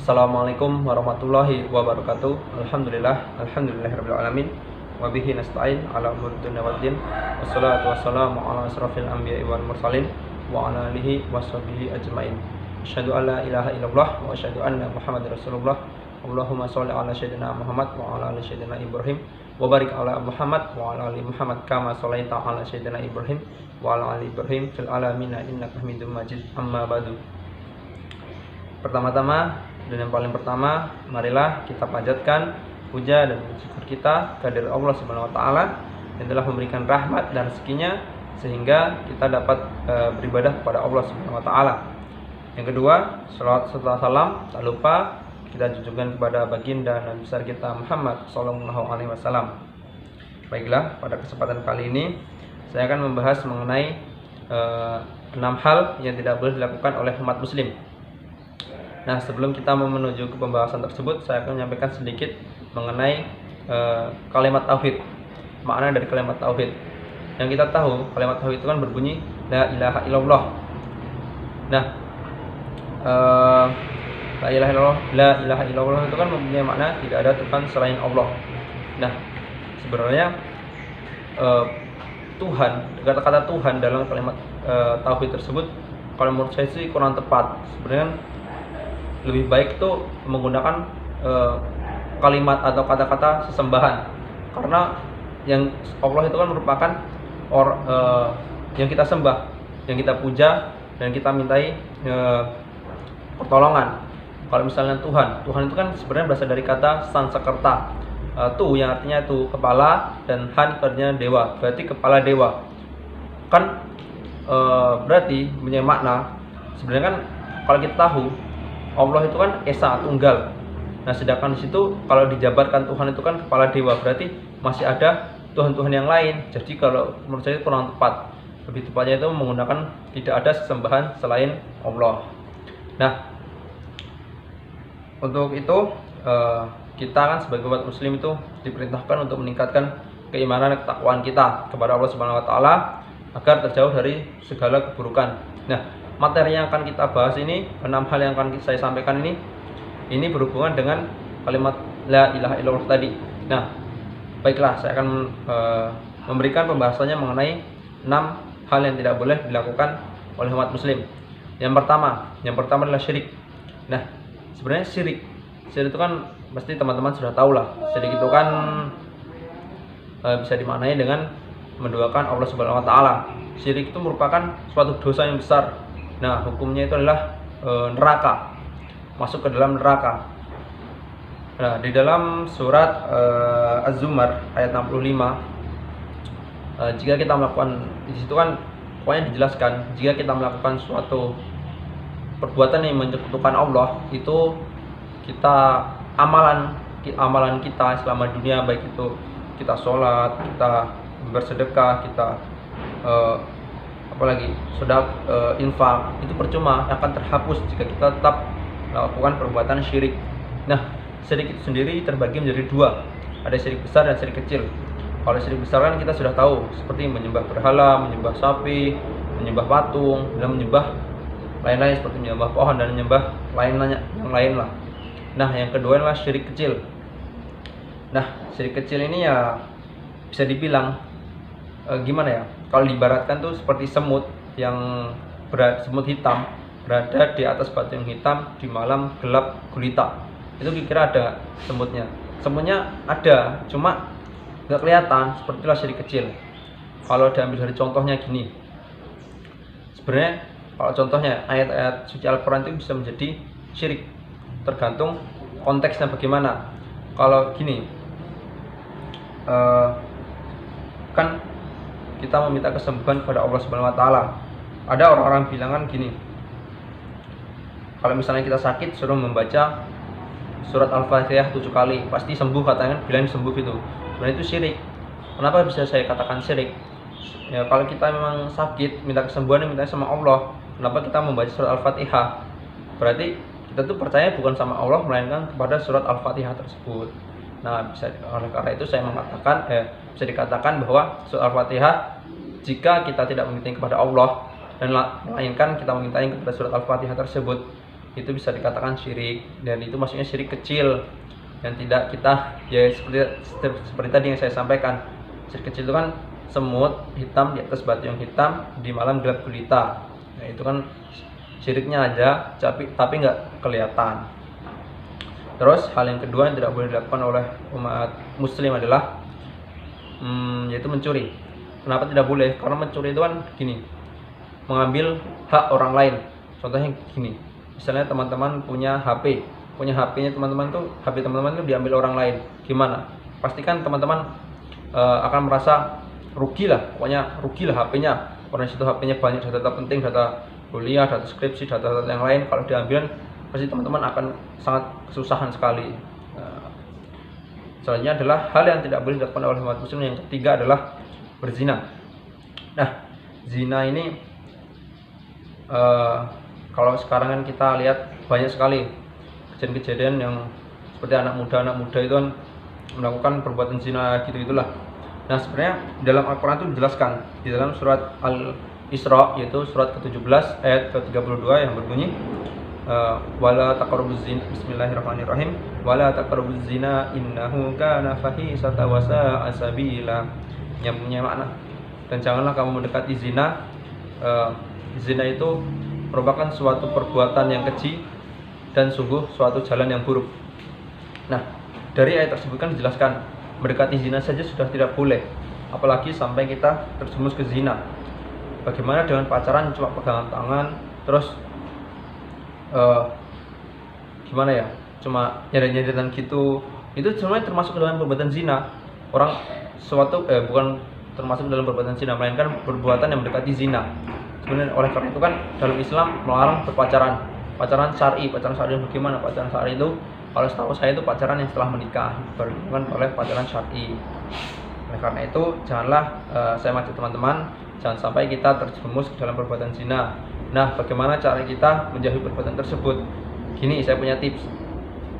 Assalamualaikum warahmatullahi wabarakatuh. Alhamdulillahirabbil alamin. Wa bihi nasta'in ala umuri dunya waddin. Wassalatu wassalamu ala asrofil anbiya'i wal mursalin wa ala alihi washabihi ajmain. Asyhadu an la ilaha illallah wa asyhadu anna Muhammadar Rasulullah. Allahumma shalli ala sayyidina Muhammad wa ala ali sayyidina Ibrahim wa barik ala Muhammad wa ala ali Muhammad kama shallaita ala sayyidina Ibrahim wa ala ali Ibrahim fil alamin innaka Hamidum Majid. Amma ba'du. Pertama-tama dan yang paling pertama, marilah kita panjatkan puja dan syukur kita kehadirat Allah Subhanahu wa taala yang telah memberikan rahmat dan rezekinya sehingga kita dapat beribadah kepada Allah Subhanahu wa taala. Yang kedua, salawat serta salam tak lupa kita junjungkan kepada baginda Nabi besar kita Muhammad sallallahu alaihi wasallam. Baiklah, pada kesempatan kali ini saya akan membahas mengenai 6 hal yang tidak boleh dilakukan oleh umat muslim. Nah, sebelum kita menuju ke pembahasan tersebut, saya akan menyampaikan sedikit mengenai kalimat tauhid. Makna dari kalimat tauhid. Yang kita tahu, kalimat tauhid itu kan berbunyi la ilaha illallah. Nah, la ilaha illallah itu kan mempunyai makna tidak ada Tuhan selain Allah. Nah, sebenarnya Tuhan, kata-kata Tuhan dalam kalimat tauhid tersebut kalau menurut saya sih kurang tepat. Sebenarnya lebih baik itu menggunakan kalimat atau kata-kata sesembahan, karena yang Allah itu kan merupakan yang kita sembah, yang kita puja dan kita mintai pertolongan. Kalau misalnya Tuhan itu kan sebenarnya berasal dari kata Sanskerta, tu yang artinya itu kepala dan han artinya dewa, berarti kepala dewa kan berarti punya makna. Sebenarnya kan kalau kita tahu Allah itu kan Esa Tunggal. Nah, sedangkan di situ kalau dijabarkan Tuhan itu kan kepala dewa, berarti masih ada Tuhan-Tuhan yang lain. Jadi kalau menurut saya kurang tepat. Lebih tepatnya itu menggunakan tidak ada sesembahan selain Allah. Nah, untuk itu kita kan sebagai umat muslim itu diperintahkan untuk meningkatkan keimanan dan ketakwaan kita kepada Allah Subhanahu wa taala agar terjauh dari segala keburukan. Nah, materi yang akan kita bahas ini, 6 hal yang akan saya sampaikan ini berhubungan dengan kalimat la ilaha illallah tadi. Nah, baiklah, saya akan memberikan pembahasannya mengenai 6 hal yang tidak boleh dilakukan oleh umat muslim. Yang pertama adalah syirik. Nah, sebenarnya syirik itu kan pasti teman-teman sudah tahu lah. Syirik itu kan bisa dimaknai dengan menduakan Allah Subhanahu wa taala. Syirik itu merupakan suatu dosa yang besar. Nah, hukumnya itu adalah neraka, masuk ke dalam neraka. Nah, di dalam surat Az-Zumar ayat 65, jika kita melakukan, di situ kan pokoknya dijelaskan, jika kita melakukan suatu perbuatan yang menyekutukan Allah, itu kita amalan kita selama dunia, baik itu kita sholat, kita bersedekah, kita apalagi sudah infak, itu percuma, akan terhapus jika kita tetap melakukan perbuatan syirik. Nah, syirik itu sendiri terbagi menjadi 2, ada syirik besar dan syirik kecil. Kalau syirik besar kan kita sudah tahu, seperti menyembah berhala, menyembah sapi, menyembah patung, dan menyembah lain-lain seperti menyembah pohon dan menyembah yang lain lah. Nah, yang kedua adalah syirik kecil. Nah, syirik kecil ini ya bisa dibilang gimana ya? Kalau diibaratkan tuh seperti semut hitam berada di atas batu yang hitam di malam gelap gulita. Itu kira-kira ada semutnya. Semutnya ada, cuma nggak kelihatan. Sepertilah syirik kecil. Kalau diambil dari contohnya gini, sebenarnya kalau contohnya ayat-ayat suci Al-Quran itu bisa menjadi syirik, tergantung konteksnya bagaimana. Kalau gini, kan kita meminta kesembuhan kepada Allah Subhanahu wa taala. Ada orang-orang bilangan gini, kalau misalnya kita sakit suruh membaca surat Al-Fatihah 7 kali pasti sembuh, katanya bilang sembuh gitu. Sebenarnya itu syirik. Kenapa bisa saya katakan syirik? Ya, kalau kita memang sakit minta kesembuhan, minta sama Allah, kenapa kita membaca surat Al-Fatihah? Berarti kita tuh percaya bukan sama Allah melainkan kepada surat Al-Fatihah tersebut. Nah, oleh karena itu saya mengatakan bisa dikatakan bahwa surat Al-Fatihah, jika kita tidak meminta kepada Allah dan melainkan kita meminta kepada surat Al-Fatihah tersebut, itu bisa dikatakan syirik, dan itu maksudnya syirik kecil yang tidak kita, ya seperti tadi yang saya sampaikan, syirik kecil itu kan semut hitam di atas batu yang hitam di malam gelap gulita. Nah, itu kan syiriknya aja, tapi nggak kelihatan. Terus hal yang kedua yang tidak boleh dilakukan oleh umat muslim adalah yaitu mencuri. Kenapa tidak boleh? Karena mencuri itu kan gini, mengambil hak orang lain. Contohnya gini, misalnya teman-teman punya HP-nya teman-teman tuh, HP teman-teman tuh diambil orang lain. Gimana? Pastikan teman-teman akan merasa rugi lah, pokoknya rugi lah HP-nya. Karena situ HP-nya banyak data penting, data kuliah, data skripsi, data yang lain. Kalau diambil, pasti teman-teman akan sangat kesusahan sekali. Selanjutnya adalah hal yang tidak boleh dilakukan oleh umat muslim. Yang ketiga adalah berzina. Nah, zina ini kalau sekarang kan kita lihat banyak sekali kejadian-kejadian yang seperti anak muda itu kan melakukan perbuatan zina gitu-gitulah. Nah, sebenarnya dalam Al-Quran itu dijelaskan di dalam surat Al-Isra, yaitu surat ke-17 ayat ke-32 yang berbunyi wala taqrabuz zina, bismillahirrahmanirrahim, wala taqrabuz zina innahu kana fahisatan wa sa'a sabila, yang punya makna, dan janganlah kamu mendekati zina. Zina itu merupakan suatu perbuatan yang keji dan sungguh suatu jalan yang buruk. Nah, dari ayat tersebut kan dijelaskan mendekati zina saja sudah tidak boleh, apalagi sampai kita terjerumus ke zina. Bagaimana dengan pacaran cuma pegangan tangan, terus gimana ya, cuma nyender-nyenderan gitu, itu sebenarnya termasuk dalam perbuatan zina. Orang bukan termasuk dalam perbuatan zina, melainkan perbuatan yang mendekati zina. Sebenarnya oleh karena itu kan dalam Islam melarang berpacaran, pacaran syar'i. Bagaimana pacaran syar'i itu? Kalau setahu saya itu pacaran yang setelah menikah, bukan oleh pacaran syar'i. Oleh karena itu janganlah, saya mengajak teman-teman, jangan sampai kita terjerumus dalam perbuatan zina. Nah, bagaimana cara kita menjauhi perbuatan tersebut? Gini, saya punya tips.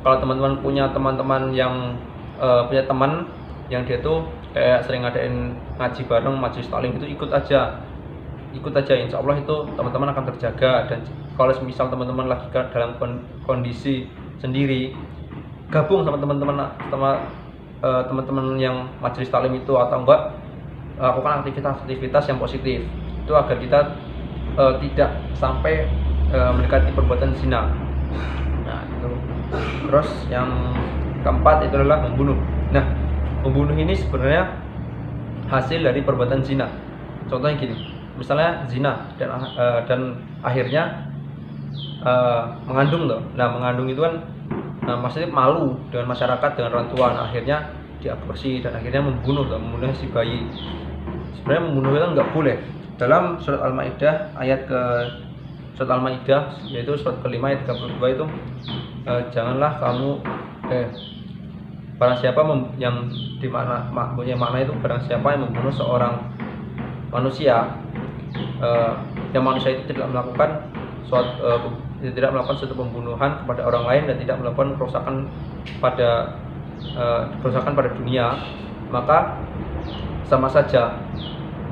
Kalau teman-teman punya teman-teman yang punya teman yang dia tuh kayak sering ngadain ngaji bareng, majelis taklim, itu ikut aja, insya Allah itu teman-teman akan terjaga. Dan kalau misal teman-teman lagi dalam kondisi sendiri, gabung sama teman-teman yang majelis taklim itu, atau enggak lakukan aktivitas yang positif itu agar kita tidak sampai mendekati perbuatan zina. Nah, itu. Terus yang keempat itu adalah membunuh. Nah, membunuh ini sebenarnya hasil dari perbuatan zina. Contohnya gini, misalnya zina dan akhirnya mengandung loh. Nah, mengandung itu kan maksudnya malu dengan masyarakat, dengan orang tua. Nah, akhirnya diaborsi dan akhirnya membunuh si bayi. Sebenarnya membunuh itu nggak boleh. Dalam surat Al-Maidah yaitu surat kelima ayat 32 itu, janganlah kamu barang siapa yang dimana punya makna itu, barang siapa yang membunuh seorang manusia, yang manusia itu tidak melakukan suatu pembunuhan kepada orang lain dan tidak melakukan kerusakan pada dunia, maka sama saja.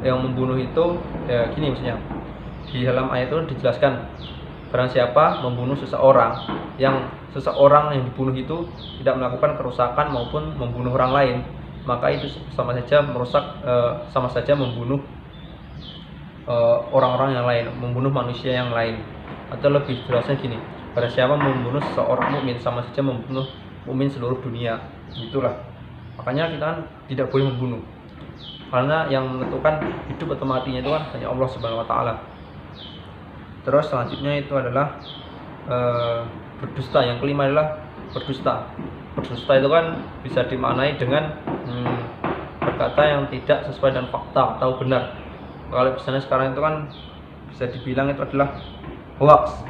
Yang membunuh itu ya gini, maksudnya di dalam ayat itu dijelaskan, barang siapa membunuh seseorang yang dibunuh itu tidak melakukan kerusakan maupun membunuh orang lain, maka itu sama saja membunuh orang-orang yang lain, membunuh manusia yang lain. Atau lebih jelasnya gini, barang siapa membunuh seseorang mukmin sama saja membunuh mukmin seluruh dunia. Itulah makanya kita kan tidak boleh membunuh, karena yang menentukan hidup atau matinya itu kan hanya Allah Subhanahu wa Ta'ala. Terus selanjutnya itu adalah berdusta. Yang kelima adalah berdusta. Berdusta itu kan bisa dimaknai dengan berkata yang tidak sesuai dengan fakta atau benar. Kalau misalnya sekarang itu kan bisa dibilang itu adalah hoax.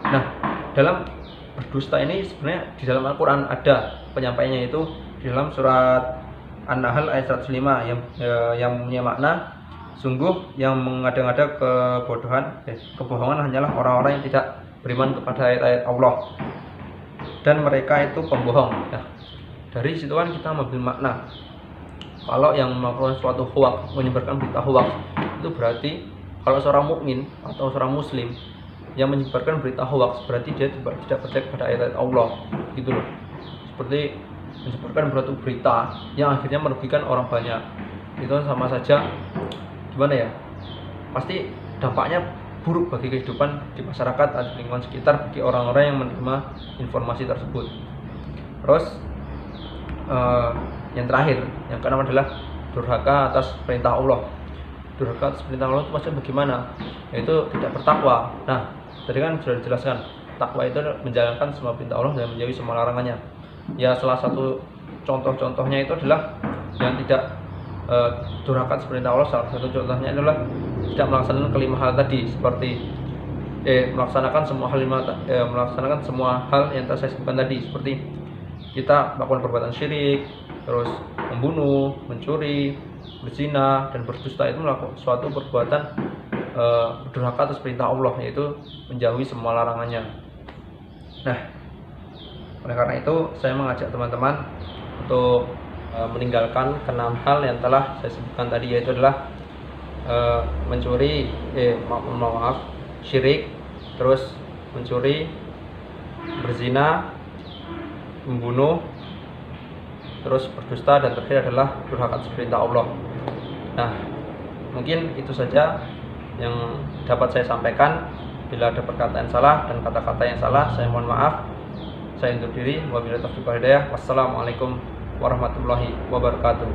Nah, dalam berdusta ini sebenarnya di dalam Al-Quran ada penyampaiannya, itu di dalam surat An-Nahl ayat 105 yang punya makna, sungguh yang mengada-ngada kebohongan hanyalah orang-orang yang tidak beriman kepada ayat-ayat Allah, dan mereka itu pembohong. Nah, dari situ kan kita mengambil makna, kalau yang melakukan suatu hoax, menyebarkan berita hoax, itu berarti kalau seorang mukmin atau seorang muslim yang menyebarkan berita hoax, berarti dia tidak percaya kepada ayat Allah, gitu loh. Seperti menyebarkan suatu berita yang akhirnya merugikan orang banyak, itu sama saja gimana ya, pasti dampaknya buruk bagi kehidupan di masyarakat atau lingkungan sekitar, bagi orang-orang yang menerima informasi tersebut. Terus yang terakhir, yang keenam adalah durhaka atas perintah Allah. Durhaka atas perintah Allah itu maksudnya bagaimana? Yaitu tidak bertakwa. Nah, tadi kan sudah dijelaskan, takwa itu menjalankan semua perintah Allah dan menjauhi semua larangannya. Ya, salah satu contoh-contohnya itu adalah yang tidak durhaka atas perintah Allah. Salah satu contohnya adalah tidak melaksanakan kelima hal tadi, seperti melaksanakan semua hal yang saya sebutkan tadi, seperti kita melakukan perbuatan syirik, terus membunuh, mencuri, berzina, dan berdusta. Itu melakukan suatu perbuatan durhaka atas perintah Allah, yaitu menjauhi semua larangannya. Nah, oleh karena itu saya mengajak teman-teman untuk meninggalkan keenam hal yang telah saya sebutkan tadi, yaitu adalah mencuri, syirik, terus mencuri, berzina, membunuh, terus berdusta, dan terakhir adalah durhaka atas perintah Allah. Nah, mungkin itu saja yang dapat saya sampaikan. Bila ada perkataan salah dan kata-kata yang salah, saya mohon maaf. Saya undur diri. Wabillahi taufiq wal hidayah. Wassalamualaikum warahmatullahi wabarakatuh.